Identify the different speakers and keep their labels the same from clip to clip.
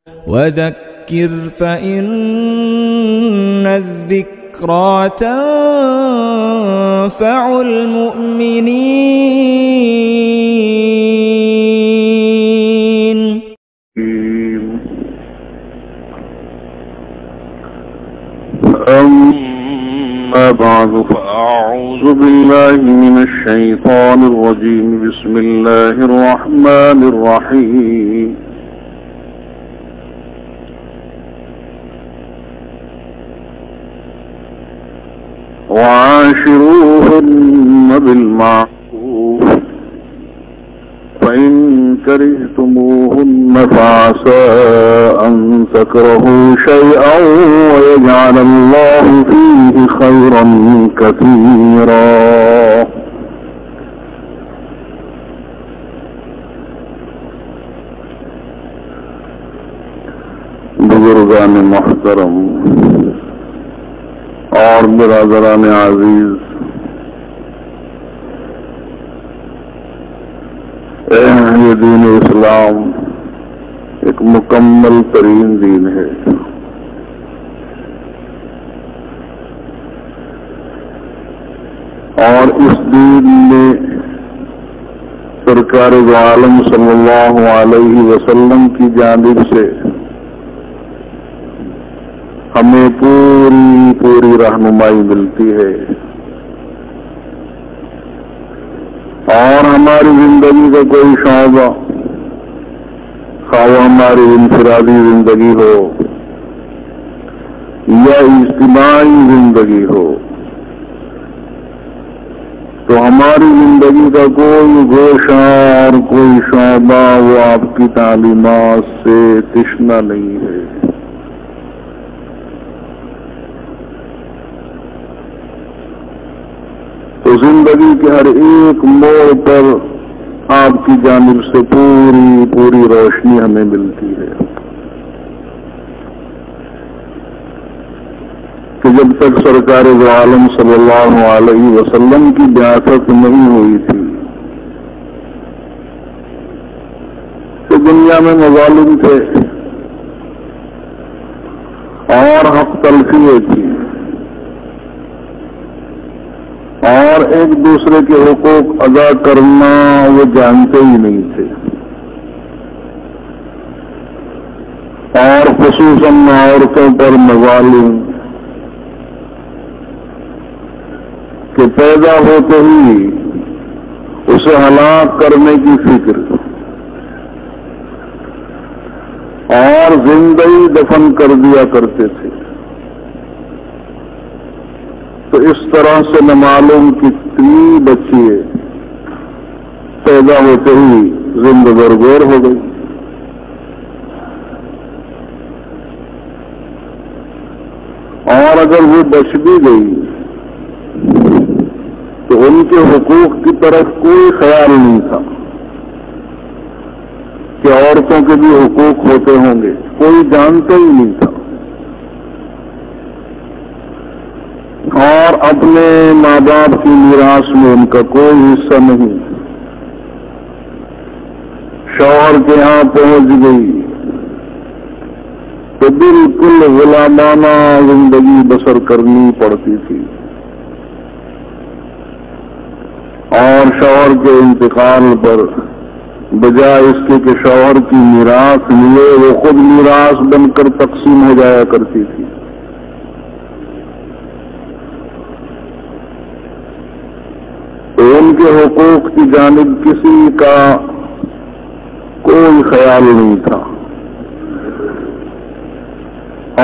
Speaker 1: وذكر فإن الذكرى تنفع المؤمنين.
Speaker 2: أما بعد فأعوذ بالله من الشيطان الرجيم. بسم الله الرحمن الرحيم. وعاشروهن بالمعروف فإن كرهتموهن فعسى أن تكرهوا شيئا ويجعل الله فيه خيرا كثيرا. بزرگان محترم اور برادران عزیز، یہ دین اسلام ایک مکمل ترین دین ہے. اور اس دین میں سرکار دو عالم صلی اللہ علیہ وسلم کی جانب سے ہمیں پوری رہنمائی ملتی ہے، اور ہماری زندگی کا کوئی شعبہ، خواہ ہماری انفرادی زندگی ہو یا اجتماعی زندگی ہو، تو ہماری زندگی کا کوئی گوشہ اور کوئی شعبہ وہ آپ کی تعلیمات سے تشنا نہیں ہے. تو زندگی کے ہر ایک موڑ پر آپ کی جانب سے پوری روشنی ہمیں ملتی ہے کہ جب تک سرکار دو عالم صلی اللہ علیہ وسلم کی بعثت نہیں ہوئی تھی تو دنیا میں مظالم تھے اور حق تلفییں تھی، اور ایک دوسرے کے حقوق ادا کرنا وہ جانتے ہی نہیں تھے، اور خصوصاً عورتوں پر مظالم کہ پیدا ہوتے ہی اسے ہلاک کرنے کی فکر اور زندگی دفن کر دیا کرتے تھے. تو اس طرح سے نہ معلوم کتنی بچیاں پیدا ہوتے ہی زندہ برگور ہو گئی. اور اگر وہ بچ بھی گئی تو ان کے حقوق کی طرف کوئی خیال نہیں تھا کہ عورتوں کے بھی حقوق ہوتے ہوں گے، کوئی جانتا ہی نہیں تھا. اور اپنے ماں باپ کی میراث میں ان کا کوئی حصہ نہیں. شوہر کے یہاں پہنچ گئی تو بالکل غلامانہ زندگی بسر کرنی پڑتی تھی، اور شوہر کے انتقال پر بجائے اس کے کہ شوہر کی میراث ملے وہ خود میراث بن کر تقسیم ہو جایا کرتی تھی. ان کے حقوق کی جانب کسی کا کوئی خیال نہیں تھا.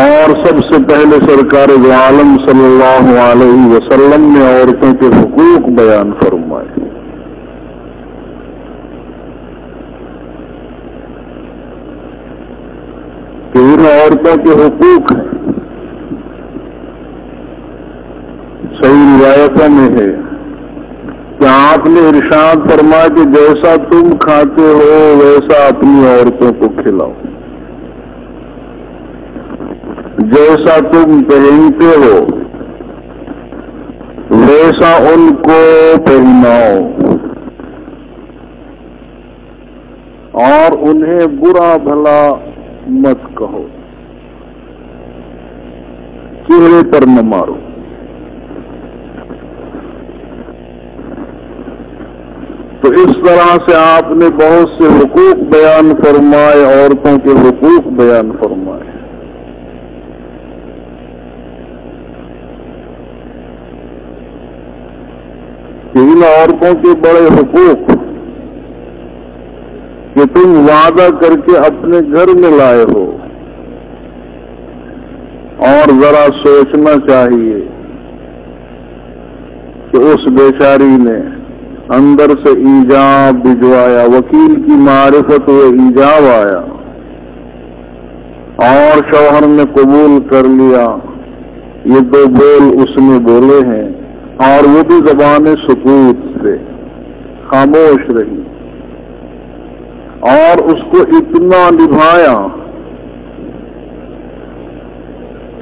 Speaker 2: اور سب سے پہلے سرکار دو عالم صلی اللہ علیہ وسلم نے عورتوں کے حقوق بیان فرمائے. کہ ان عورتوں کے حقوق ہیں. صحیح روایتوں میں ہے کہ آپ نے ارشاد فرمایا کہ جیسا تم کھاتے ہو ویسا اپنی عورتوں کو کھلاؤ، جیسا تم پہنتے ہو ویسا ان کو پہناؤ، اور انہیں برا بھلا مت کہو، چہرے پر نہ مارو۔ تو اس طرح سے آپ نے بہت سے حقوق بیان فرمائے، عورتوں کے حقوق بیان فرمائے۔ ان عورتوں کے بڑے حقوق کہ تم وعدہ کر کے اپنے گھر میں لائے ہو، اور ذرا سوچنا چاہیے کہ اس بیچاری نے اندر سے ایجاب بھجوایا، وکیل کی معرفت ہوئے ایجاب آیا اور شوہر نے قبول کر لیا، یہ دو بول اس نے بولے ہیں، اور وہ بھی زبان سکوت سے خاموش رہی، اور اس کو اتنا نبھایا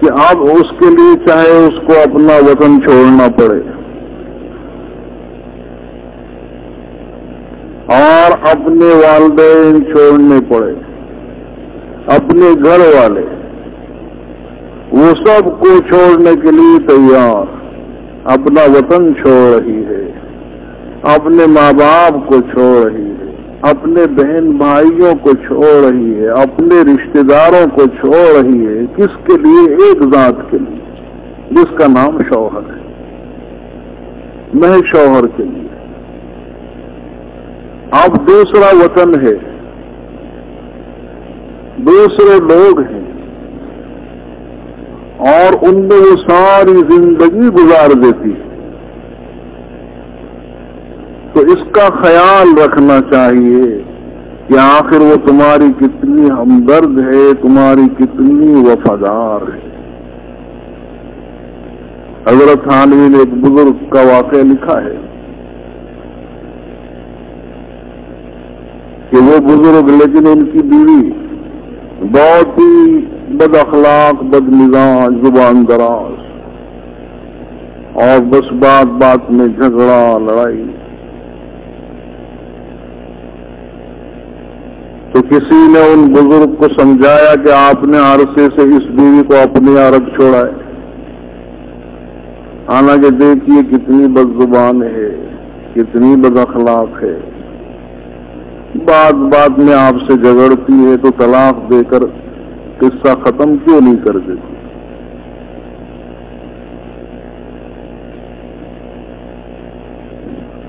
Speaker 2: کہ اب اس کے لیے چاہے اس کو اپنا وطن چھوڑنا پڑے اور اپنے والدین چھوڑنے پڑے، اپنے گھر والے، وہ سب کو چھوڑنے کے لیے تیار، اپنا وطن چھوڑ رہی ہے، اپنے ماں باپ کو چھوڑ رہی ہے، اپنے بہن بھائیوں کو چھوڑ رہی ہے، اپنے رشتہ داروں کو چھوڑ رہی ہے، کس کے لیے؟ ایک ذات کے لیے جس کا نام شوہر ہے، محض شوہر کے لیے۔ اب دوسرا وطن ہے، دوسرے لوگ ہیں، اور ان میں وہ ساری زندگی گزار دیتی ہے، تو اس کا خیال رکھنا چاہیے کہ آخر وہ تمہاری کتنی ہمدرد ہے، تمہاری کتنی وفادار ہے۔ حضرت تھانوی نے ایک بزرگ کا واقعہ لکھا ہے کہ وہ بزرگ لیکن ان کی بیوی بہت ہی بد اخلاق، بد مزاج، زبان دراز، اور بس بات بات میں جھگڑا، لڑائی۔ تو کسی نے ان بزرگ کو سمجھایا کہ آپ نے عرصے سے اس بیوی کو اپنی عادت چھوڑا ہے، حالانکہ دیکھیے کتنی بد زبان ہے، کتنی بد اخلاق ہے، بات میں آپ سے جھگڑتی ہے، تو طلاق دے کر قصہ ختم کیوں نہیں کر دیتی؟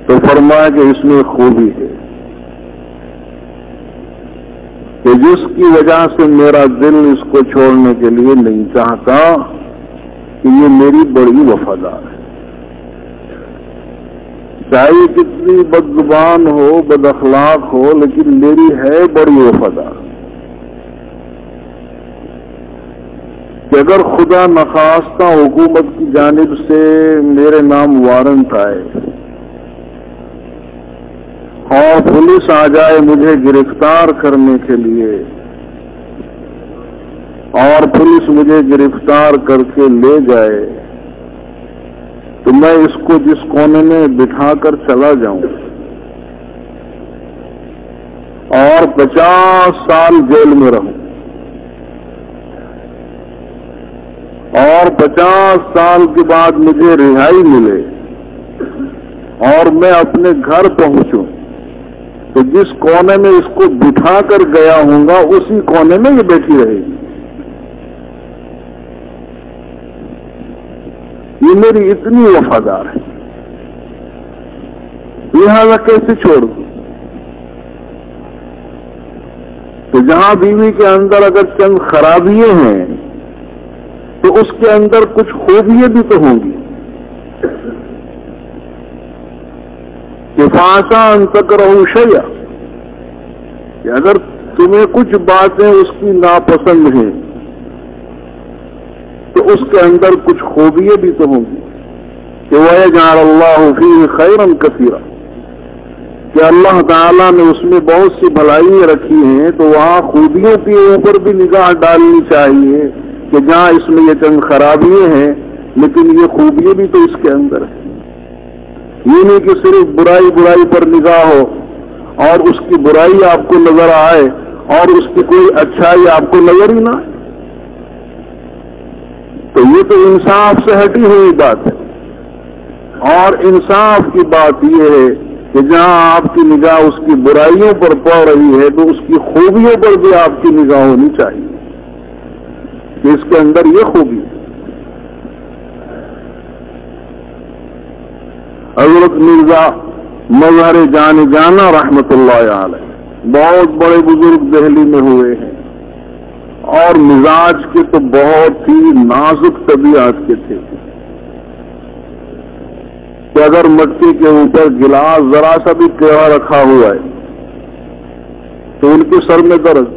Speaker 2: تو فرمایا کہ اس میں خوبی ہے کہ جس کی وجہ سے میرا دل اس کو چھوڑنے کے لیے نہیں چاہتا کہ یہ میری بڑی وفادار ہے، چاہے کتنی بد زبان ہو، بد اخلاق ہو، لیکن میری ہے بڑی وفادار، کہ اگر خدا نخواستہ حکومت کی جانب سے میرے نام وارنٹ آئے اور پولیس آ جائے مجھے گرفتار کرنے کے لیے، اور پولیس مجھے گرفتار کر کے لے جائے، تو میں اس کو جس کونے میں بٹھا کر چلا جاؤں اور 50 سال جیل میں رہوں، اور 50 سال کے بعد مجھے رہائی ملے اور میں اپنے گھر پہنچوں، تو جس کونے میں اس کو بٹھا کر گیا ہوں گا اسی کونے میں یہ بیٹھی رہے گی۔ یہ میری اتنی وفادار ہے، لہذا کیسے چھوڑ دوں؟ تو جہاں بیوی کے اندر اگر چند خرابیاں ہیں تو اس کے اندر کچھ خوبیاں بھی تو ہوں گی، کہ فاسا ان تکرہوا شیئا، کہ اگر تمہیں کچھ باتیں اس کی ناپسند ہیں تو اس کے اندر کچھ خوبیاں بھی تو ہوں گی، کہ وَيَجْعَلَ اللَّهُ فِيهِ خَيْرًا كَثِيرًا، کہ اللہ تعالیٰ نے اس میں بہت سی بھلائیاں رکھی ہیں، تو وہاں خوبیوں کے اوپر بھی نگاہ ڈالنی چاہیے، کہ جہاں اس میں یہ چند خرابیاں ہیں لیکن یہ خوبیاں بھی تو اس کے اندر ہیں۔ یہ نہیں کہ صرف برائی پر نگاہ ہو اور اس کی برائی آپ کو نظر آئے اور اس کی کوئی اچھائی آپ کو نظر ہی نہ آئے، تو یہ تو انصاف سے ہٹی ہوئی بات ہے۔ اور انصاف کی بات یہ ہے کہ جہاں آپ کی نگاہ اس کی برائیوں پر پڑ رہی ہے تو اس کی خوبیوں پر بھی آپ کی نگاہ ہونی چاہیے کہ اس کے اندر یہ خوبی ہے۔ حضرت مرزا مظہر جان جانا رحمت اللہ علیہ بہت بڑے بزرگ دہلی میں ہوئے ہیں، اور مزاج کے تو بہت ہی نازک طبیعت کے تھے کہ اگر مٹی کے اوپر گلاس ذرا سا بھی ٹیڑھا رکھا ہوا ہے تو ان کے سر میں درد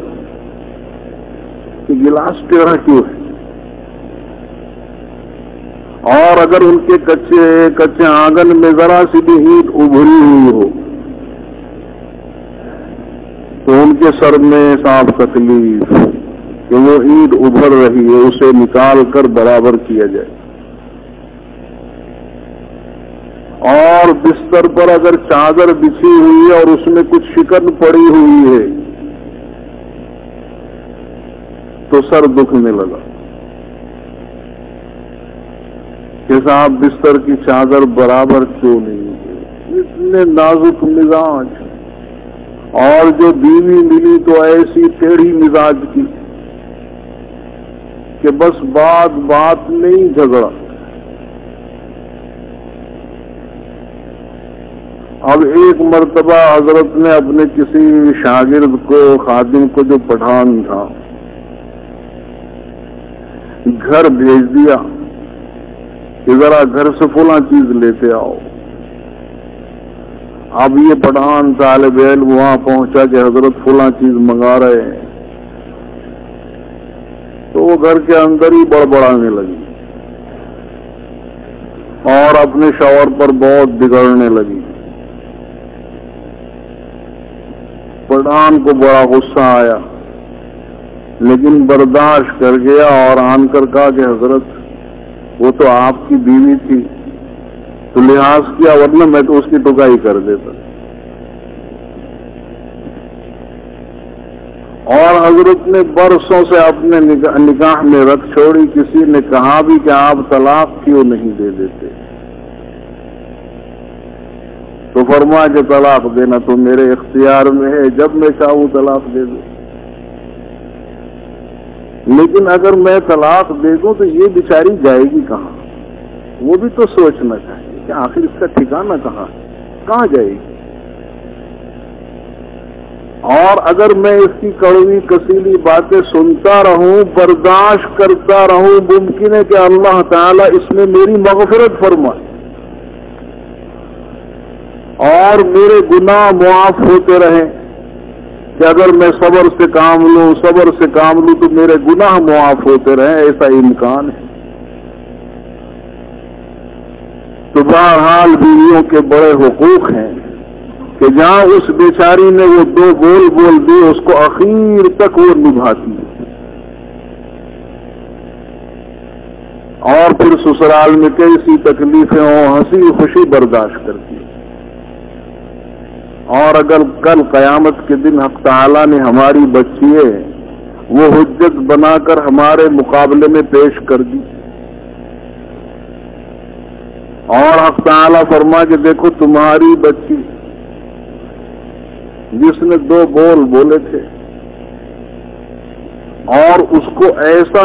Speaker 2: کہ گلاس ٹیڑھا کیوں ہے، اور اگر ان کے کچے آنگن میں ذرا سی بھی اینٹ ابھری ہوئی ہو تو ان کے سر میں صاف تکلیف کہ وہ اینٹ ابھر رہی ہے، اسے نکال کر برابر کیا جائے۔ اور بستر پر اگر چادر بچھی ہوئی ہے اور اس میں کچھ شکن پڑی ہوئی ہے تو سر دکھنے لگا کہ صاحب بستر کی چادر برابر کیوں نہیں ہے، اتنے نازک مزاج۔ اور جو بیوی ملی تو ایسی ٹیڑھی مزاج کی کہ بس بات نہیں جھگڑا۔ اب ایک مرتبہ حضرت نے اپنے کسی شاگرد کو، خادم کو جو پٹھان تھا، گھر بھیج دیا کہ ذرا گھر سے فلاں چیز لیتے آؤ۔ اب یہ پٹھان طالب علم وہاں پہنچا کہ حضرت فلاں چیز منگا رہے ہیں، تو وہ گھر کے اندر ہی بڑبڑانے لگی اور اپنے شوہر پر بہت بگڑنے لگی۔ پٹھان کو بڑا غصہ آیا لیکن برداشت کر گیا اور آن کر کہا کہ حضرت وہ تو آپ کی بیوی تھی تو لحاظ کیا، ورنہ میں تو اس کی ٹکائی کر دیتا۔ اور حضرت نے برسوں سے اپنے نکاح میں رکھ چھوڑی، کسی نے کہا بھی کہ آپ طلاق کیوں نہیں دے دیتے، تو فرمایا کہ طلاق دینا تو میرے اختیار میں ہے، جب میں چاہوں طلاق دے دوں، لیکن اگر میں طلاق دے دوں تو یہ بیچاری جائے گی کہاں؟ وہ بھی تو سوچنا چاہیے کہ آخر اس کا ٹھکانہ کہاں جائے گی؟ اور اگر میں اس کی کڑوی کسیلی باتیں سنتا رہوں، برداشت کرتا رہوں، ممکن ہے کہ اللہ تعالیٰ اس میں میری مغفرت فرمائے اور میرے گناہ معاف ہوتے رہیں، کہ اگر میں صبر سے کام لوں تو میرے گناہ معاف ہوتے رہیں، ایسا امکان ہے۔ تو بہرحال بیویوں کے بڑے حقوق ہیں کہ جہاں اس بیچاری نے وہ دو بول دی اس کو اخیر تک وہ نبھاتی ہے، اور پھر سسرال میں کیسی تکلیفیں ہوں ہنسی خوشی برداشت کرتی ہے۔ اور اگر کل قیامت کے دن حق تعالیٰ نے ہماری بچیے وہ حجت بنا کر ہمارے مقابلے میں پیش کر دی اور حق تعالیٰ فرما کہ دیکھو تمہاری بچی جس نے دو بول بولے تھے اور اس کو ایسا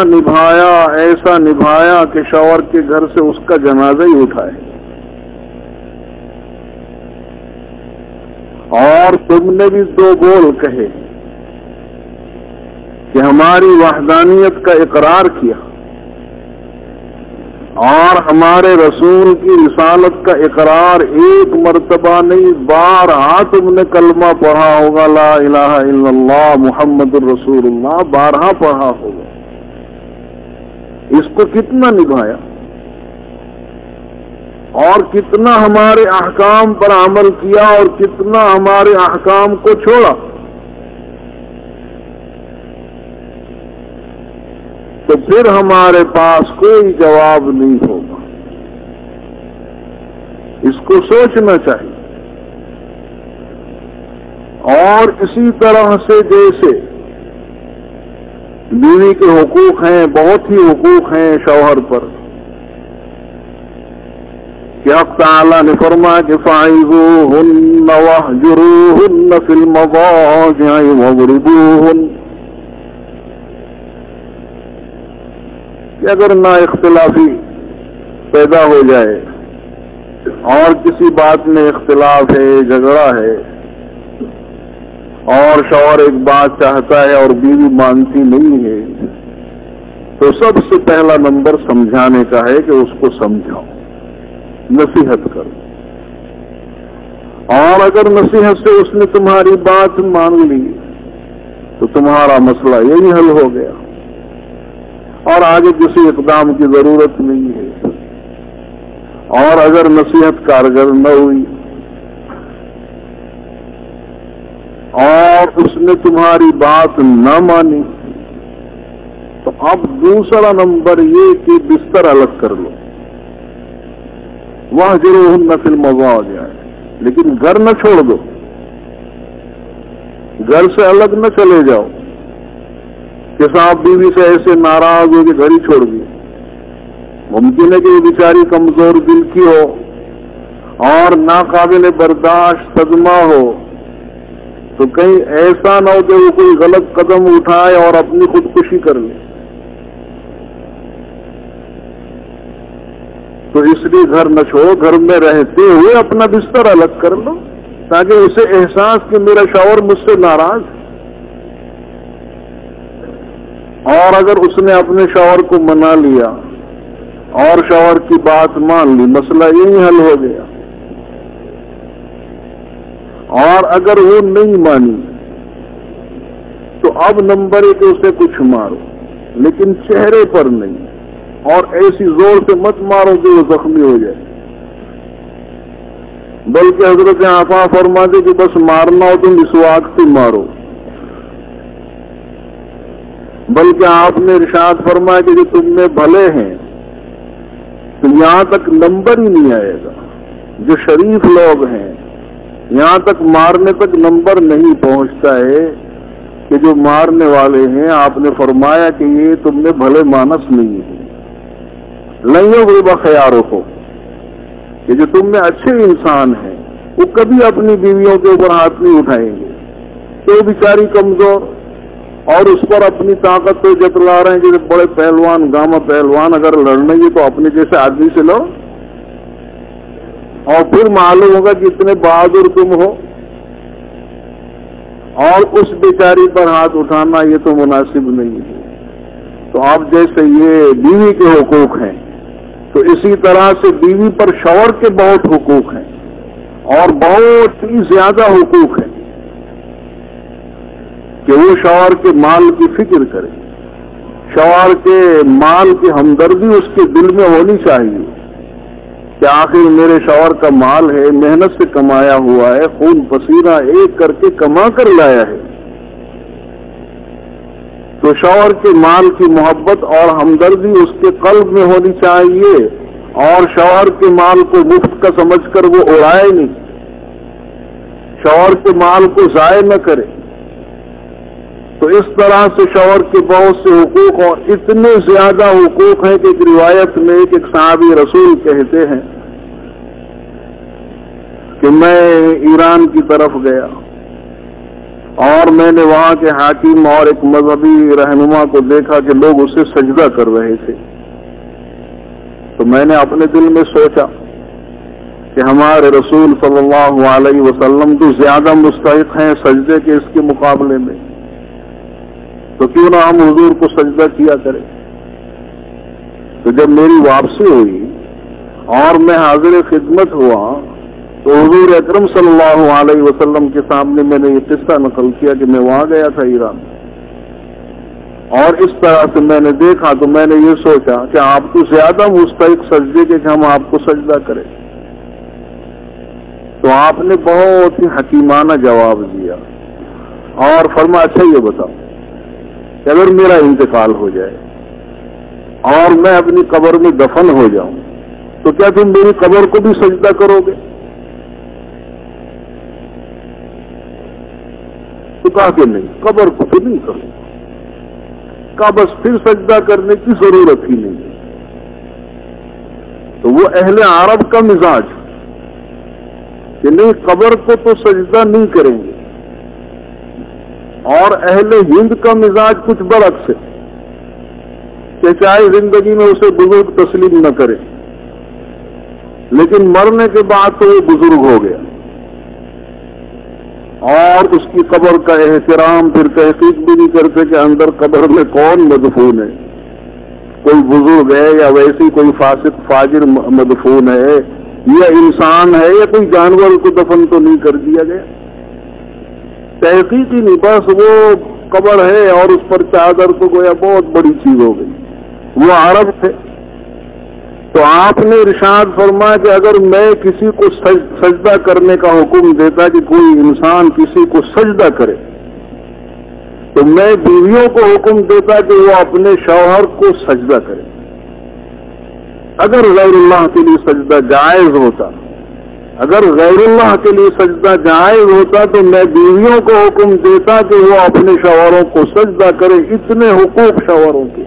Speaker 2: نبھایا کہ شوہر کے گھر سے اس کا جنازہ ہی اٹھائے، اور تم نے بھی دو بول کہے کہ ہماری وحدانیت کا اقرار کیا اور ہمارے رسول کی رسالت کا اقرار، ایک مرتبہ نہیں بارہا تم نے کلمہ پڑھا ہوگا، لا الہ الا اللہ محمد الرسول اللہ بارہا پڑھا ہوگا، اس کو کتنا نبھایا اور کتنا ہمارے احکام پر عمل کیا اور کتنا ہمارے احکام کو چھوڑا، تو پھر ہمارے پاس کوئی جواب نہیں ہوگا۔ اس کو سوچنا چاہیے۔ اور اسی طرح سے جیسے بیوی کے حقوق ہیں، بہت ہی حقوق ہیں شوہر پر کہ حق تعالیٰ نے فرمایا کہ فَعِظُوهُنَّ وَاهْجُرُوهُنَّ فِي الْمَضَاجِعِ وَاضْرِبُوهُنَّ، کہ اگر نا اختلافی پیدا ہو جائے اور کسی بات میں اختلاف ہے، جھگڑا ہے، اور شوہر ایک بات چاہتا ہے اور بیوی مانتی نہیں ہے، تو سب سے پہلا نمبر سمجھانے کا ہے کہ اس کو سمجھاؤ، نصیحت کرو، اور اگر نصیحت سے اس نے تمہاری بات مان لی تو تمہارا مسئلہ یہی حل ہو گیا اور آگے کسی اقدام کی ضرورت نہیں ہے۔ اور اگر نصیحت کارگر نہ ہوئی اور اس نے تمہاری بات نہ مانی تو اب دوسرا نمبر یہ کہ بستر الگ کر لو، وَاهْجُرُوهُنَّ فِي الْمَضَاجِعِ، لیکن گھر نہ چھوڑ دو، گھر سے الگ نہ چلے جاؤ کہ صاحب بیوی سے ایسے ناراض ہو کہ گھر ہی چھوڑ دی۔ ممکن ہے کہ وہ بیچاری کمزور دل کی ہو اور ناقابل برداشت صدمہ ہو، تو کہیں ایسا نہ ہو کہ وہ کوئی غلط قدم اٹھائے اور اپنی خودکشی کر لے، تو اس لیے گھر نہ چھوڑو، گھر میں رہتے ہوئے اپنا بستر الگ کر لو تاکہ اسے احساس کہ میرا شوہر مجھ سے ناراض ہے۔ اور اگر اس نے اپنے شوہر کو منا لیا اور شوہر کی بات مان لی، مسئلہ یہی حل ہو گیا۔ اور اگر وہ نہیں مانی تو اب نمبر ایک اسے کچھ مارو، لیکن چہرے پر نہیں، اور ایسی زور سے مت مارو کہ وہ زخمی ہو جائے، بلکہ حضرت آقا فرماتے کہ بس مارنا ہو تو مسواک سے مارو، بلکہ آپ نے ارشاد فرمایا کہ جو تم میں بھلے ہیں تو یہاں تک نمبر ہی نہیں آئے گا، جو شریف لوگ ہیں یہاں تک مارنے تک نمبر نہیں پہنچتا ہے کہ جو مارنے والے ہیں آپ نے فرمایا کہ یہ تم میں بھلے مانس نہیں ہے، لئیوں غریبہ خیاروں کو، کہ جو تم میں اچھے انسان ہیں وہ کبھی اپنی بیویوں کے اوپر ہاتھ نہیں اٹھائیں گے، تو وہ بیچاری کمزور اور اس پر اپنی طاقت تو جتلا رہے ہیں، جیسے بڑے پہلوان گاما پہلوان اگر لڑنے گے تو اپنے جیسے آدمی سے لو، اور پھر معلوم ہوگا کہ اتنے بہادر تم ہو، اور اس بیچاری پر ہاتھ اٹھانا یہ تو مناسب نہیں ہے۔ تو اب جیسے یہ بیوی کے حقوق ہیں تو اسی طرح سے بیوی پر شوہر کے بہت حقوق ہیں اور بہت ہی زیادہ حقوق ہیں کہ وہ شوہر کے مال کی فکر کرے، شوہر کے مال کی ہمدردی اس کے دل میں ہونی چاہیے کہ آخر میرے شوہر کا مال ہے، محنت سے کمایا ہوا ہے، خون پسینہ ایک کر کے کما کر لایا ہے، تو شوہر کے مال کی محبت اور ہمدردی اس کے قلب میں ہونی چاہیے، اور شوہر کے مال کو مفت کا سمجھ کر وہ اڑائے نہیں، شوہر کے مال کو ضائع نہ کرے۔ تو اس طرح سے شوہر کے بہت سے حقوق، اور اتنے زیادہ حقوق ہیں کہ ایک روایت میں ایک صحابی رسول کہتے ہیں کہ میں ایران کی طرف گیا اور میں نے وہاں کے حاکم اور ایک مذہبی رہنما کو دیکھا کہ لوگ اسے سجدہ کر رہے تھے، تو میں نے اپنے دل میں سوچا کہ ہمارے رسول صلی اللہ علیہ وسلم تو زیادہ مستحق ہیں سجدے کے اس کے مقابلے میں، تو کیوں نہ ہم حضور کو سجدہ کیا کریں۔ تو جب میری واپسی ہوئی اور میں حاضر خدمت ہوا تو حضور اکرم صلی اللہ علیہ وسلم کے سامنے میں نے یہ قصہ نقل کیا کہ میں وہاں گیا تھا ایران، اور اس طرح سے میں نے دیکھا تو میں نے یہ سوچا کہ آپ کو زیادہ مستحق سجدے کے کہ ہم آپ کو سجدہ کریں، تو آپ نے بہت ہی حکیمانہ جواب دیا اور فرمایا اچھا یہ بتاؤ کہ اگر میرا انتقال ہو جائے اور میں اپنی قبر میں دفن ہو جاؤں تو کیا تم میری قبر کو بھی سجدہ کرو گے؟ تو کہا کہ نہیں، قبر کو تو نہیں کروں، کا بس پھر سجدہ کرنے کی ضرورت ہی نہیں. تو وہ اہل عرب کا مزاج کہ نہیں قبر کو تو سجدہ نہیں کریں گے, اور اہل ہند کا مزاج کچھ برعکس ہے کہ چاہے زندگی میں اسے بزرگ تسلیم نہ کرے لیکن مرنے کے بعد تو وہ بزرگ ہو گیا, اور اس کی قبر کا احترام پھر تحقیق بھی نہیں کرتے کہ اندر قبر میں کون مدفون ہے, کوئی بزرگ ہے یا ویسی کوئی فاسق فاجر مدفون ہے یا انسان ہے یا کوئی جانور کو دفن تو نہیں کر دیا گیا. تحقیق ہی نہیں, بس وہ قبر ہے اور اس پر چادر تو گویا بہت بڑی چیز ہو گئی. وہ عرب تھے تو آپ نے ارشاد فرمایا کہ اگر میں کسی کو سجدہ کرنے کا حکم دیتا کہ کوئی انسان کسی کو سجدہ کرے تو میں بیویوں کو حکم دیتا کہ وہ اپنے شوہر کو سجدہ کرے. اگر غیر اللہ کے لیے سجدہ جائز ہوتا, اگر غیر اللہ کے لیے سجدہ جائز ہوتا تو میں بیویوں کو حکم دیتا کہ وہ اپنے شوہروں کو سجدہ کرے. اتنے حقوق شوہروں کے.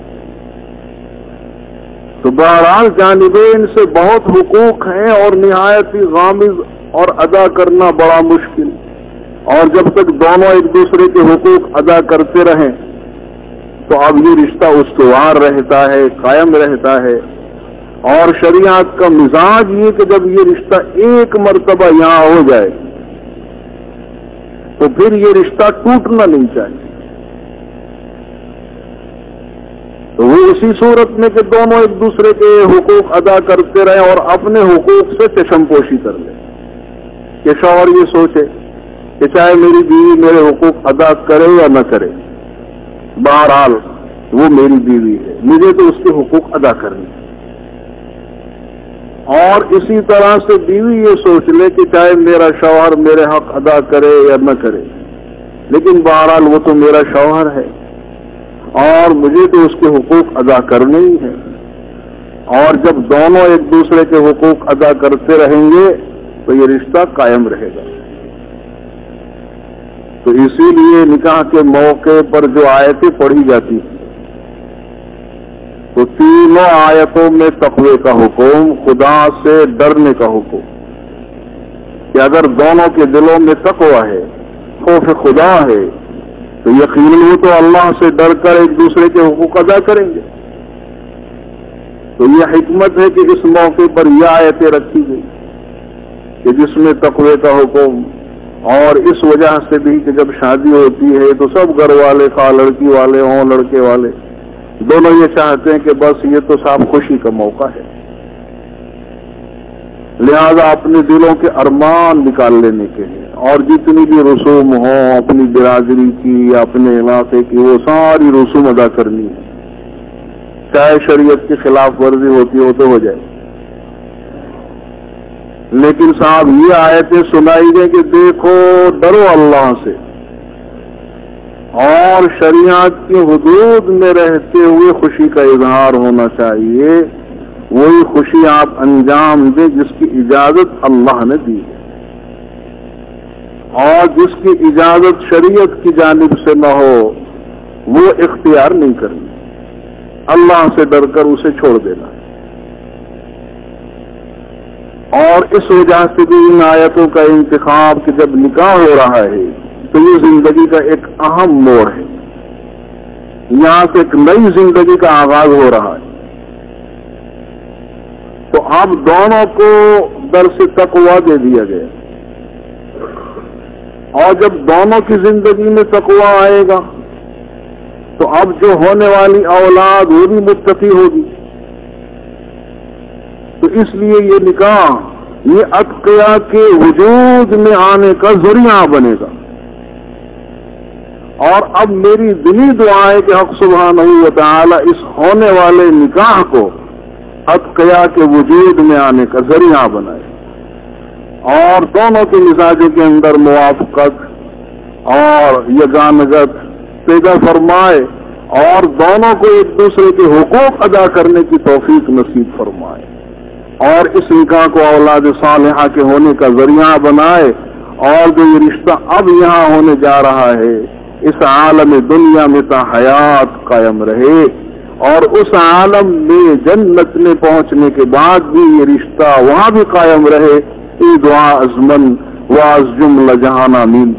Speaker 2: تو بہرحال جانبین سے بہت حقوق ہیں اور نہایت ہی غامض اور ادا کرنا بڑا مشکل, اور جب تک دونوں ایک دوسرے کے حقوق ادا کرتے رہیں تو اب یہ رشتہ استوار رہتا ہے, قائم رہتا ہے. اور شریعت کا مزاج یہ کہ جب یہ رشتہ ایک مرتبہ یہاں ہو جائے تو پھر یہ رشتہ ٹوٹنا نہیں چاہیے. تو وہ اسی صورت میں کہ دونوں ایک دوسرے کے حقوق ادا کرتے رہیں اور اپنے حقوق سے چشم پوشی کر لیں کہ شوہر یہ سوچے کہ چاہے میری بیوی میرے حقوق ادا کرے یا نہ کرے, بہرحال وہ میری بیوی ہے, مجھے تو اس کے حقوق ادا کرنے. اور اسی طرح سے بیوی یہ سوچ لے کہ چاہے میرا شوہر میرے حق ادا کرے یا نہ کرے لیکن بہرحال وہ تو میرا شوہر ہے اور مجھے تو اس کے حقوق ادا کرنے ہی ہیں. اور جب دونوں ایک دوسرے کے حقوق ادا کرتے رہیں گے تو یہ رشتہ قائم رہے گا. تو اسی لیے نکاح کے موقع پر جو آیتیں پڑھی جاتی ہیں تو تینوں آیتوں میں تقوی کا حکم, خدا سے ڈرنے کا حکم کہ اگر دونوں کے دلوں میں تقوی ہے, خوف خدا ہے تو یقیناً وہ تو اللہ سے ڈر کر ایک دوسرے کے حقوق ادا کریں گے. تو یہ حکمت ہے کہ اس موقع پر یہ آیتیں رکھی گئی کہ جس میں تقوی کا حکم, اور اس وجہ سے بھی کہ جب شادی ہوتی ہے تو سب گھر والے, خواہ لڑکی والے ہوں لڑکے والے, دونوں یہ چاہتے ہیں کہ بس یہ تو صاحب خوشی کا موقع ہے, لہذا اپنے دلوں کے ارمان نکال لینے کے لیے اور جتنی بھی رسوم ہوں اپنی برادری کی یا اپنے علاقے کی وہ ساری رسوم ادا کرنی ہے, چاہے شریعت کی خلاف ورزی ہوتی ہو تو ہو جائے. لیکن صاحب یہ آیتیں سنائی گئی کہ دیکھو ڈرو اللہ سے اور شریعت کی حدود میں رہتے ہوئے خوشی کا اظہار ہونا چاہیے. وہی خوشی آپ انجام دیں جس کی اجازت اللہ نے دی ہے, اور جس کی اجازت شریعت کی جانب سے نہ ہو وہ اختیار نہیں کرنی, اللہ سے ڈر کر اسے چھوڑ دینا. اور اس وجہ سے بھی ان آیتوں کا انتخاب کہ جب نکاح ہو رہا ہے تو یہ زندگی کا ایک اہم موڑ ہے, یہاں سے ایک نئی زندگی کا آغاز ہو رہا ہے. تو اب دونوں کو درس تقویٰ دے دیا گیا, اور جب دونوں کی زندگی میں تقویٰ آئے گا تو اب جو ہونے والی اولاد وہ بھی متقی ہوگی. تو اس لیے یہ نکاح یہ اتقیاء کے وجود میں آنے کا ذریعہ بنے گا. اور اب میری دلی دعا ہے کہ حق سبحانہ و تعالی اس ہونے والے نکاح کو اتقیاء کے وجود میں آنے کا ذریعہ بنائے اور دونوں کے مزاجوں کے اندر موافقت اور یگانگت پیدا فرمائے اور دونوں کو ایک دوسرے کے حقوق ادا کرنے کی توفیق نصیب فرمائے اور اس نکاح کو اولاد صالحہ کے ہونے کا ذریعہ بنائے. اور جو یہ رشتہ اب یہاں ہونے جا رہا ہے اس عالم دنیا میں تا حیات قائم رہے، اور اس عالم میں جنت میں پہنچنے کے بعد بھی یہ رشتہ وہاں بھی قائم رہے۔ یہ دعا ازمن واز جملہ جہان آمین۔